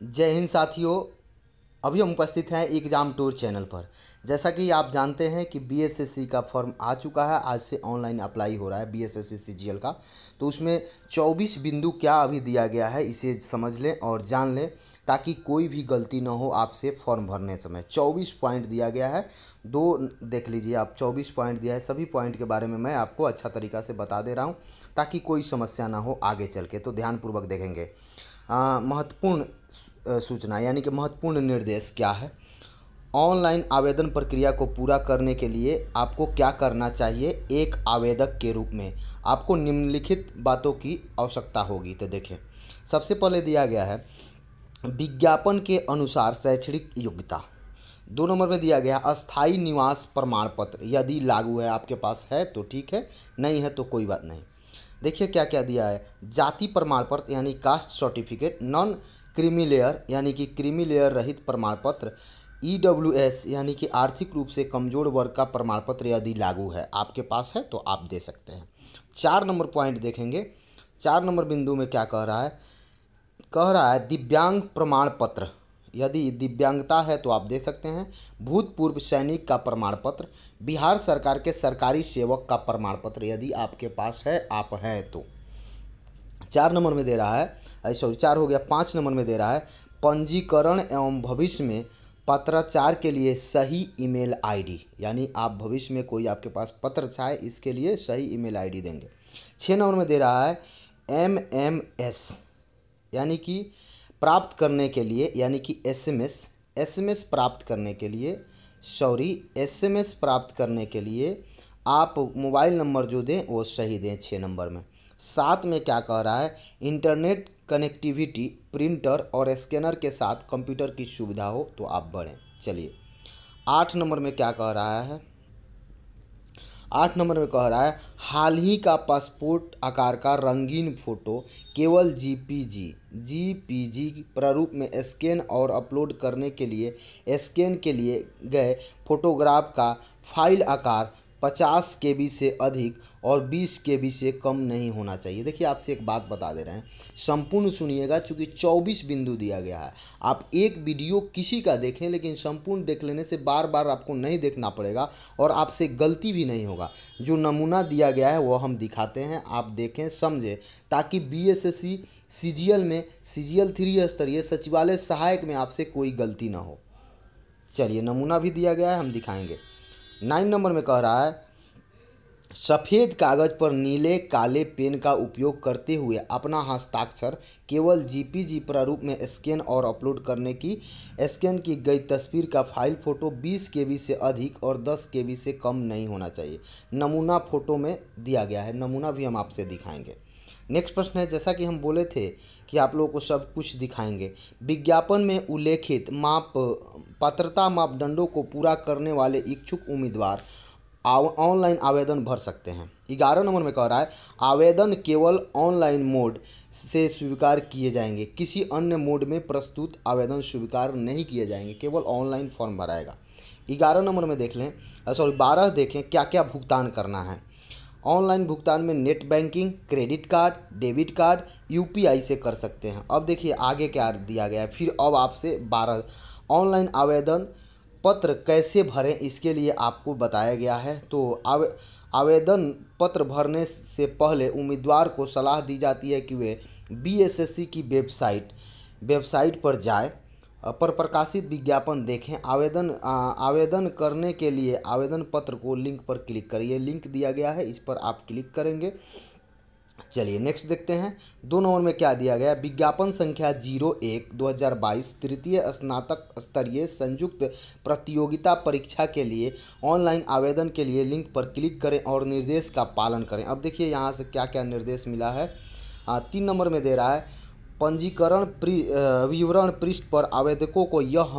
जय हिंद साथियों। अभी हम उपस्थित हैं एग्ज़ाम टूर चैनल पर। जैसा कि आप जानते हैं कि बीएसएससी का फॉर्म आ चुका है, आज से ऑनलाइन अप्लाई हो रहा है बीएसएससी सीजीएल का। तो उसमें 24 बिंदु क्या अभी दिया गया है, इसे समझ लें और जान लें ताकि कोई भी गलती ना हो आपसे फॉर्म भरने समय। 24 पॉइंट दिया गया है, दो देख लीजिए आप। 24 पॉइंट दिया है, सभी पॉइंट के बारे में मैं आपको अच्छा तरीक़ा से बता दे रहा हूँ ताकि कोई समस्या ना हो आगे चल के। तो ध्यानपूर्वक देखेंगे। महत्वपूर्ण सूचना यानी कि महत्वपूर्ण निर्देश क्या है। ऑनलाइन आवेदन प्रक्रिया को पूरा करने के लिए आपको क्या करना चाहिए। एक आवेदक के रूप में आपको निम्नलिखित बातों की आवश्यकता होगी। तो देखिए, सबसे पहले दिया गया है विज्ञापन के अनुसार शैक्षणिक योग्यता। 2 नंबर में दिया गया अस्थायी निवास प्रमाण पत्र, यदि लागू है आपके पास है तो ठीक है, नहीं है तो कोई बात नहीं। देखिए क्या क्या दिया है। जाति प्रमाण पत्र यानी caste certificate, non creamy layer यानी कि क्रीमी लेयर रहित प्रमाण पत्र, ईडब्ल्यूएस यानी कि आर्थिक रूप से कमजोर वर्ग का प्रमाण पत्र यदि लागू है आपके पास है तो आप दे सकते हैं। 4 नंबर पॉइंट देखेंगे। 4 नंबर बिंदु में क्या कह रहा है दिव्यांग प्रमाण पत्र, यदि दिव्यांगता है तो आप दे सकते हैं। भूतपूर्व सैनिक का प्रमाण पत्र, बिहार सरकार के सरकारी सेवक का प्रमाण पत्र यदि आपके पास है, आप हैं तो। 4 नंबर में दे रहा है, सॉरी 4 हो गया। 5 नंबर में दे रहा है पंजीकरण एवं भविष्य में पत्राचार के लिए सही ईमेल आईडी, यानी आप भविष्य में कोई आपके पास पत्र चाहे इसके लिए सही ईमेल आईडी देंगे। 6 नंबर में दे रहा है एमएमएस यानी कि प्राप्त करने के लिए, यानी कि एसएमएस प्राप्त करने के लिए, एसएमएस प्राप्त करने के लिए आप मोबाइल नंबर जो दें वो सही दें 6 नंबर में। 7 में क्या कह रहा है इंटरनेट कनेक्टिविटी, प्रिंटर और स्कैनर के साथ कंप्यूटर की सुविधा हो तो आप बढ़ें। चलिए 8 नंबर में क्या कह रहा है। 8 नंबर में कह रहा है हाल ही का पासपोर्ट आकार का रंगीन फोटो केवल जीपीजी प्रारूप में स्कैन और अपलोड करने के लिए स्कैन के लिए गए फोटोग्राफ का फाइल आकार 50 केबी से अधिक और 20 केबी से कम नहीं होना चाहिए। देखिए आपसे एक बात बता दे रहे हैं, संपूर्ण सुनिएगा चूँकि 24 बिंदु दिया गया है। आप एक वीडियो किसी का देखें लेकिन संपूर्ण देख लेने से बार बार आपको नहीं देखना पड़ेगा और आपसे गलती भी नहीं होगा। जो नमूना दिया गया है वो हम दिखाते हैं, आप देखें समझें ताकि बीएसएससी सीजीएल में सीजीएल 3 स्तरीय सचिवालय सहायक में आपसे कोई गलती ना हो। चलिए नमूना भी दिया गया है, हम दिखाएंगे। 9 नंबर में कह रहा है सफ़ेद कागज़ पर नीले काले पेन का उपयोग करते हुए अपना हस्ताक्षर केवल जीपीजी प्रारूप में स्कैन और अपलोड करने की स्कैन की गई तस्वीर का फाइल फ़ोटो 20 केबी से अधिक और 10 केबी से कम नहीं होना चाहिए। नमूना फ़ोटो में दिया गया है, नमूना भी हम आपसे दिखाएंगे। नेक्स्ट प्रश्न है, जैसा कि हम बोले थे कि आप लोगों को सब कुछ दिखाएंगे। विज्ञापन में उल्लेखित पात्रता मापदंडों को पूरा करने वाले इच्छुक उम्मीदवार ऑनलाइन आवेदन भर सकते हैं। 11 नंबर में कह रहा है आवेदन केवल ऑनलाइन मोड से स्वीकार किए जाएंगे, किसी अन्य मोड में प्रस्तुत आवेदन स्वीकार नहीं किए जाएंगे, केवल ऑनलाइन फॉर्म भराएगा। 11 नंबर में देख लें, 12 देखें क्या क्या भुगतान करना है। ऑनलाइन भुगतान में net banking, credit card, debit card, UPI से कर सकते हैं। अब देखिए आगे क्या दिया गया है। फिर अब आपसे 12 ऑनलाइन आवेदन पत्र कैसे भरें इसके लिए आपको बताया गया है। तो आवेदन पत्र भरने से पहले उम्मीदवार को सलाह दी जाती है कि वे बीएसएससी की वेबसाइट पर जाएं, पर प्रकाशित विज्ञापन देखें। आवेदन करने के लिए आवेदन पत्र को लिंक पर क्लिक करिए, लिंक दिया गया है, इस पर आप क्लिक करेंगे। चलिए नेक्स्ट देखते हैं। 2 नंबर में क्या दिया गया, विज्ञापन संख्या 01/2022 तृतीय स्नातक स्तरीय संयुक्त प्रतियोगिता परीक्षा के लिए ऑनलाइन आवेदन के लिए लिंक पर क्लिक करें और निर्देश का पालन करें। अब देखिए यहाँ से क्या क्या निर्देश मिला है। 3 नंबर में दे रहा है पंजीकरण विवरण पृष्ठ पर आवेदकों को यह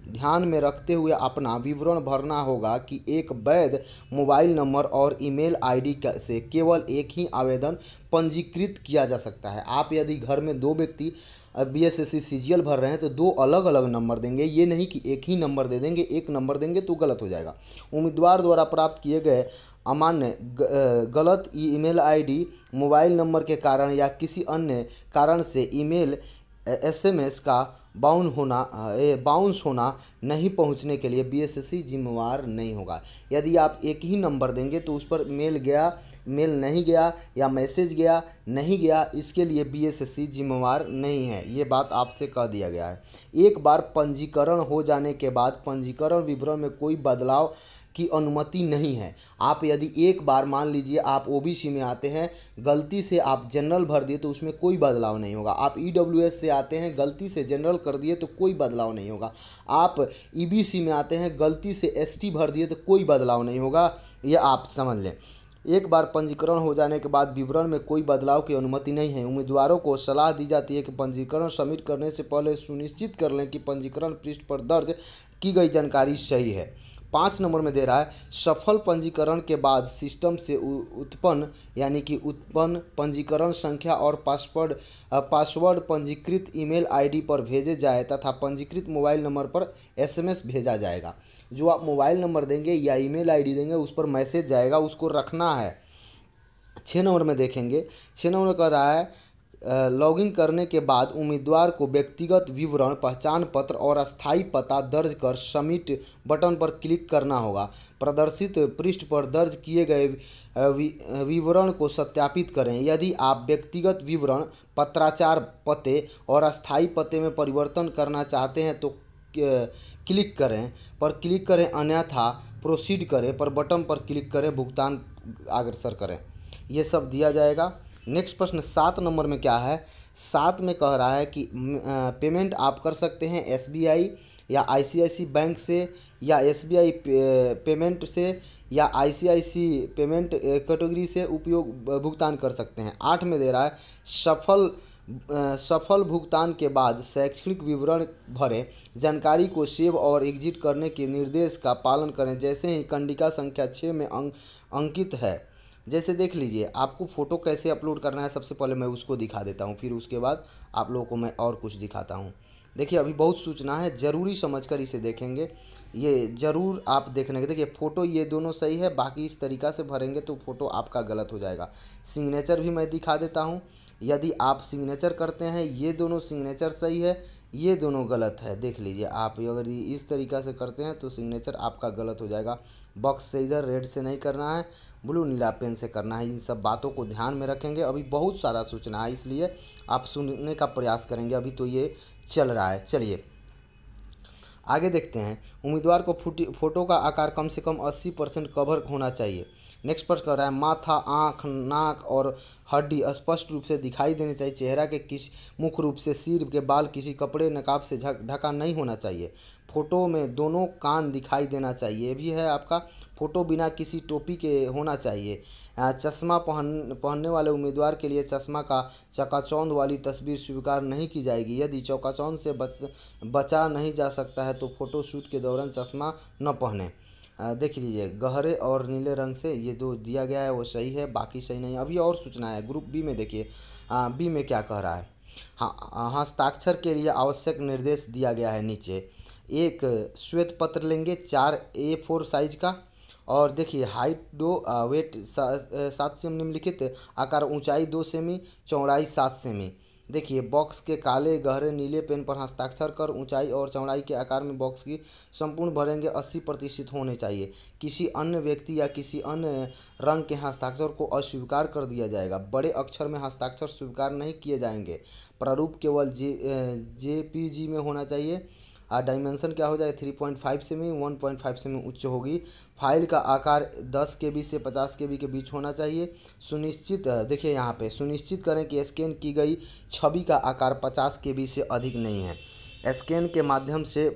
ध्यान में रखते हुए अपना विवरण भरना होगा कि एक वैध मोबाइल नंबर और ईमेल आईडी से केवल एक ही आवेदन पंजीकृत किया जा सकता है। आप यदि घर में 2 व्यक्ति बीएसएससी सीजीएल भर रहे हैं तो 2 अलग अलग नंबर देंगे, ये नहीं कि एक ही नंबर दे देंगे। एक नंबर देंगे तो गलत हो जाएगा। उम्मीदवार द्वारा प्राप्त किए गए अमान्य गलत ईमेल आईडी, मोबाइल नंबर के कारण या किसी अन्य कारण से ईमेल एसएमएस का बाउंस होना नहीं पहुंचने के लिए बीएसएससी जिम्मेवार नहीं होगा। यदि आप एक ही नंबर देंगे तो उस पर मेल गया, मेल नहीं गया या मैसेज गया नहीं गया, इसके लिए बीएसएससी जिम्मेवार नहीं है। ये बात आपसे कह दिया गया है। एक बार पंजीकरण हो जाने के बाद पंजीकरण विवरण में कोई बदलाव की अनुमति नहीं है। आप यदि एक बार मान लीजिए आप ओबीसी में आते हैं, गलती से आप जनरल भर दिए तो उसमें कोई बदलाव नहीं होगा। आप ईडब्ल्यूएस से आते हैं, गलती से जनरल कर दिए तो कोई बदलाव नहीं होगा। आप ईबीसी में आते हैं, गलती से एसटी भर दिए तो कोई बदलाव नहीं होगा। यह आप समझ लें। एक बार पंजीकरण हो जाने के बाद विवरण में कोई बदलाव की अनुमति नहीं है। उम्मीदवारों को सलाह दी जाती है कि पंजीकरण सबमिट करने से पहले सुनिश्चित कर लें कि पंजीकरण पृष्ठ पर दर्ज की गई जानकारी सही है। 5 नंबर में दे रहा है, सफल पंजीकरण के बाद सिस्टम से उत्पन्न पंजीकरण संख्या और पासवर्ड पंजीकृत ईमेल आईडी पर भेजे जाए तथा पंजीकृत मोबाइल नंबर पर एसएमएस भेजा जाएगा। जो आप मोबाइल नंबर देंगे या ईमेल आईडी देंगे उस पर मैसेज जाएगा, उसको रखना है। 6 नंबर में देखेंगे, 6 नंबर कह रहा है, लॉगिन करने के बाद उम्मीदवार को व्यक्तिगत विवरण, पहचान पत्र और अस्थायी पता दर्ज कर सबमिट बटन पर क्लिक करना होगा। प्रदर्शित पृष्ठ पर दर्ज किए गए विवरण को सत्यापित करें। यदि आप व्यक्तिगत विवरण, पत्राचार पते और अस्थायी पते में परिवर्तन करना चाहते हैं तो क्लिक करें, अन्यथा प्रोसीड करें पर बटन पर क्लिक करें, भुगतान अग्रसर करें। ये सब दिया जाएगा। नेक्स्ट प्रश्न 7 नंबर में क्या है, 7 में कह रहा है कि पेमेंट आप कर सकते हैं एसबीआई या आईसीआईसी बैंक से या एसबीआई पेमेंट से या आईसीआईसी पेमेंट कैटेगरी से भुगतान कर सकते हैं। 8 में दे रहा है, सफल भुगतान के बाद शैक्षणिक विवरण भरें, जानकारी को सेव और एग्जिट करने के निर्देश का पालन करें जैसे ही कंडिका संख्या 6 में अंकित है। जैसे देख लीजिए, आपको फ़ोटो कैसे अपलोड करना है, सबसे पहले मैं उसको दिखा देता हूँ, फिर उसके बाद आप लोगों को मैं और कुछ दिखाता हूँ। देखिए, अभी बहुत सूचना है, ज़रूरी समझकर इसे देखेंगे, ये ज़रूर आप देखने के। देखिए फ़ोटो ये दोनों सही है, बाकी इस तरीक़ा से भरेंगे तो फ़ोटो आपका गलत हो जाएगा। सिग्नेचर भी मैं दिखा देता हूँ। यदि आप सिग्नेचर करते हैं, ये दोनों सिग्नेचर सही है, ये दोनों गलत है। देख लीजिए, आप अगर इस तरीक़ा से करते हैं तो सिग्नेचर आपका गलत हो जाएगा। बॉक्स से इधर रेड से नहीं करना है, ब्लू नीला पेन से करना है। इन सब बातों को ध्यान में रखेंगे। अभी बहुत सारा सूचना है, इसलिए आप सुनने का प्रयास करेंगे। अभी तो ये चल रहा है। चलिए आगे देखते हैं। उम्मीदवार को फ़ोटो का आकार कम से कम 80% कवर होना चाहिए। नेक्स्ट प्रश्न कर रहा है, माथा, आँख, नाक और हड्डी स्पष्ट रूप से दिखाई देनी चाहिए। चेहरा के किसी मुख्य रूप से सिर के बाल किसी कपड़े नकाब से ढका नहीं होना चाहिए। फ़ोटो में दोनों कान दिखाई देना चाहिए। ये भी है आपका। फ़ोटो बिना किसी टोपी के होना चाहिए। चश्मा पहनने वाले उम्मीदवार के लिए चश्मा का चकाचौंध वाली तस्वीर स्वीकार नहीं की जाएगी। यदि चकाचौंध से बचा नहीं जा सकता है तो फ़ोटोशूट के दौरान चश्मा न पहने। देख लीजिए, गहरे और नीले रंग से ये दो दिया गया है वो सही है, बाकी सही नहीं। अभी और सूचना है। ग्रुप बी में देखिए, बी में क्या कह रहा है। हाँ, हस्ताक्षर के लिए आवश्यक निर्देश दिया गया है नीचे। एक श्वेत पत्र लेंगे 4 A4 साइज का, और देखिए हाइट 2, वेट 7 सेमी, निम्नलिखित आकार, ऊंचाई 2 सेमी, चौड़ाई 7 सेमी। देखिए, बॉक्स के काले गहरे नीले पेन पर हस्ताक्षर कर ऊंचाई और चौड़ाई के आकार में बॉक्स की संपूर्ण भरेंगे 80% होने चाहिए। किसी अन्य व्यक्ति या किसी अन्य रंग के हस्ताक्षर को अस्वीकार कर दिया जाएगा। बड़े अक्षर में हस्ताक्षर स्वीकार नहीं किए जाएंगे। प्रारूप केवल JPG में होना चाहिए। डायमेंशन क्या हो जाए, 3.5 सेमी, 1.5 सेमी उच्च होगी। फाइल का आकार 10 KB से 50 KB के बीच होना चाहिए। सुनिश्चित, देखिए यहाँ पे सुनिश्चित करें कि स्कैन की गई छवि का आकार 50 KB से अधिक नहीं है। स्कैन के माध्यम से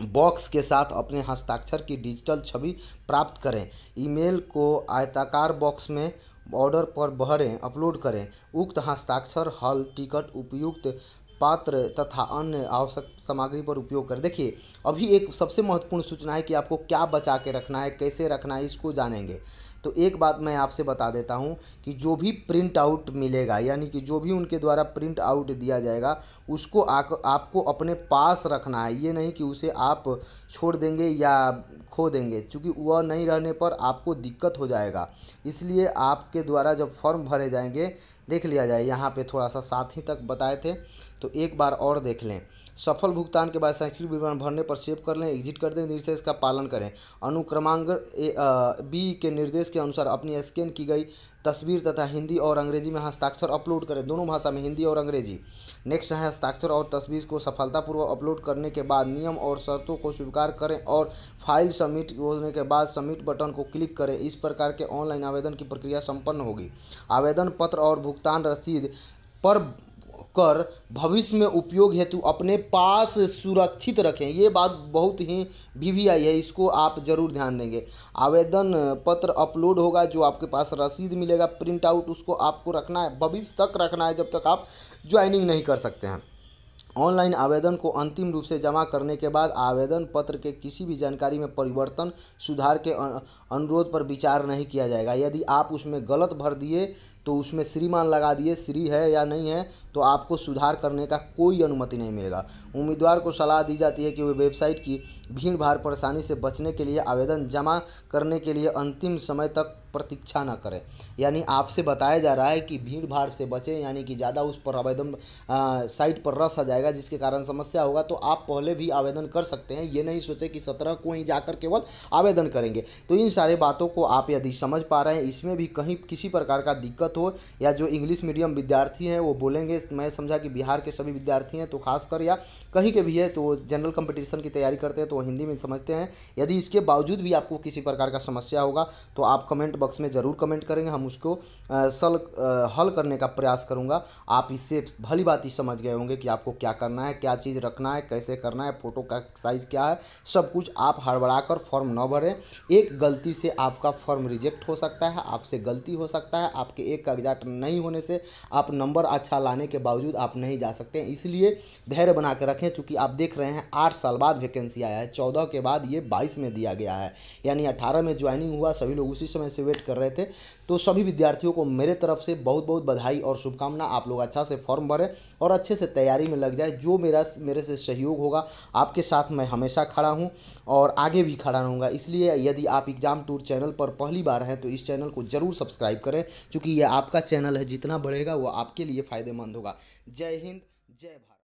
बॉक्स के साथ अपने हस्ताक्षर की डिजिटल छवि प्राप्त करें। ईमेल को आयताकार बॉक्स में बॉर्डर पर भरें, अपलोड करें। उक्त हस्ताक्षर हॉल टिकट, उपयुक्त पात्र तथा अन्य आवश्यक सामग्री पर उपयोग करें। देखिए, अभी एक सबसे महत्वपूर्ण सूचना है कि आपको क्या बचा के रखना है, कैसे रखना है, इसको जानेंगे। तो एक बात मैं आपसे बता देता हूं कि जो भी प्रिंट आउट मिलेगा, यानी कि जो भी उनके द्वारा प्रिंट आउट दिया जाएगा, उसको आपको अपने पास रखना है। ये नहीं कि उसे आप छोड़ देंगे या खो देंगे, क्योंकि वह नहीं रहने पर आपको दिक्कत हो जाएगा। इसलिए आपके द्वारा जब फॉर्म भरे जाएंगे, देख लिया जाए, यहाँ पे थोड़ा सा साथ ही तक बताए थे तो एक बार और देख लें। सफल भुगतान के बाद शैक्षिक विवरण भरने पर सेव कर लें, एग्जिट कर दें, निर्देश का पालन करें। अनुक्रमांक बी के निर्देश के अनुसार अपनी स्कैन की गई तस्वीर तथा हिंदी और अंग्रेजी में हस्ताक्षर अपलोड करें, दोनों भाषा में, हिंदी और अंग्रेजी। नेक्स्ट है हस्ताक्षर और तस्वीर को सफलतापूर्वक अपलोड करने के बाद नियम और शर्तों को स्वीकार करें और फाइल सबमिट होने के बाद सबमिट बटन को क्लिक करें। इस प्रकार के ऑनलाइन आवेदन की प्रक्रिया संपन्न होगी। आवेदन पत्र और भुगतान रसीद पर कर भविष्य में उपयोग हेतु अपने पास सुरक्षित रखें। ये बात बहुत ही वीवीआई है, इसको आप ज़रूर ध्यान देंगे। आवेदन पत्र अपलोड होगा, जो आपके पास रसीद मिलेगा प्रिंट आउट, उसको आपको रखना है, भविष्य तक रखना है, जब तक आप ज्वाइनिंग नहीं कर सकते हैं। ऑनलाइन आवेदन को अंतिम रूप से जमा करने के बाद आवेदन पत्र के किसी भी जानकारी में परिवर्तन, सुधार के अनुरोध पर विचार नहीं किया जाएगा। यदि आप उसमें गलत भर दिए तो उसमें श्रीमान लगा दिए, श्री है या नहीं है, तो आपको सुधार करने का कोई अनुमति नहीं मिलेगा। उम्मीदवार को सलाह दी जाती है कि वे वेबसाइट की भीड़ भाड़ परेशानी से बचने के लिए आवेदन जमा करने के लिए अंतिम समय तक प्रतीक्षा न करें। यानी आपसे बताया जा रहा है कि भीड़ भाड़ से बचें, यानी कि ज़्यादा उस पर आवेदन साइट पर रश आ जाएगा जिसके कारण समस्या होगा, तो आप पहले भी आवेदन कर सकते हैं। ये नहीं सोचें कि 17 को ही जाकर केवल आवेदन करेंगे। तो इन सारे बातों को आप यदि समझ पा रहे हैं, इसमें भी कहीं किसी प्रकार का दिक्कत हो, या जो इंग्लिश मीडियम विद्यार्थी हैं वो बोलेंगे, मैं समझा कि बिहार के सभी विद्यार्थी हैं तो खासकर, या कहीं के भी है तो जनरल कंपटीशन की तैयारी करते हैं तो हिंदी में समझते हैं। यदि इसके बावजूद भी आपको किसी प्रकार का समस्या होगा तो आप कमेंट बॉक्स में ज़रूर कमेंट करेंगे, हम उसको हल करने का प्रयास करूंगा। आप इससे भली बात ही समझ गए होंगे कि आपको क्या करना है, क्या चीज़ रखना है, कैसे करना है, फ़ोटो का साइज़ क्या है, सब कुछ। आप हड़बड़ा कर फॉर्म न भरें। एक गलती से आपका फॉर्म रिजेक्ट हो सकता है, आपसे गलती हो सकता है, आपके एक कागजात नहीं होने से आप नंबर अच्छा लाने के बावजूद आप नहीं जा सकते। इसलिए धैर्य बना कर रखें, चूँकि आप देख रहे हैं 8 साल बाद वैकेंसी आया है, 14 के बाद ये 22 में दिया गया है, यानी 18 में ज्वाइनिंग हुआ, सभी लोग उसी समय से वेट कर रहे थे। तो सभी विद्यार्थियों को मेरे तरफ से बहुत बहुत बधाई और शुभकामना। आप लोग अच्छा से फॉर्म भरें और अच्छे से तैयारी में लग जाए। जो मेरे से सहयोग होगा, आपके साथ मैं हमेशा खड़ा हूं और आगे भी खड़ा रहूँगा। इसलिए यदि आप एग्ज़ाम टूर चैनल पर पहली बार हैं तो इस चैनल को ज़रूर सब्सक्राइब करें, क्योंकि ये आपका चैनल है, जितना बढ़ेगा वो आपके लिए फ़ायदेमंद होगा। जय हिंद, जय भारत।